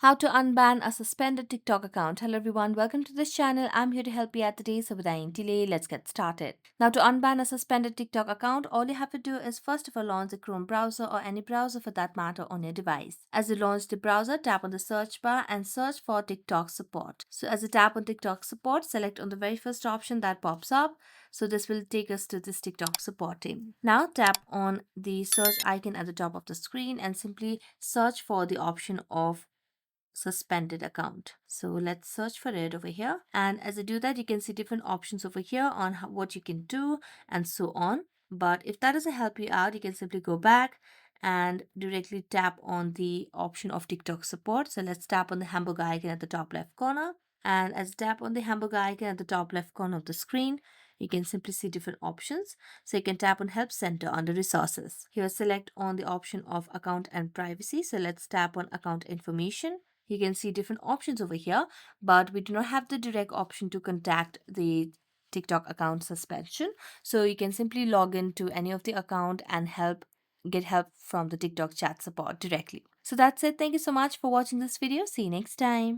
How to unban a suspended TikTok account. Hello everyone, welcome to this channel. I'm here to help you out today, so without any delay, let's get started. Now to unban a suspended TikTok account, all you have to do is first of all launch the Chrome browser or any browser for that matter on your device. As you launch the browser, tap on the search bar and search for TikTok support. So as you tap on TikTok support, select on the very first option that pops up. So this will take us to this TikTok support team. Now tap on the search icon at the top of the screen and simply search for the option of suspended account. So let's search for it over here. And as I do that, you can see different options over here on what you can do and so on. But if that doesn't help you out, you can simply go back and directly tap on the option of TikTok support. So let's tap on the hamburger icon at the top left corner. And as I tap on the hamburger icon at the top left corner of the screen, you can simply see different options. So you can tap on Help Center under Resources. Here, select on the option of Account and Privacy. So let's tap on Account Information. You can see different options over here, but we do not have the direct option to contact the TikTok account suspension. So you can simply log into any of the account and get help from the TikTok chat support directly. So that's it. Thank you so much for watching this video. See you next time.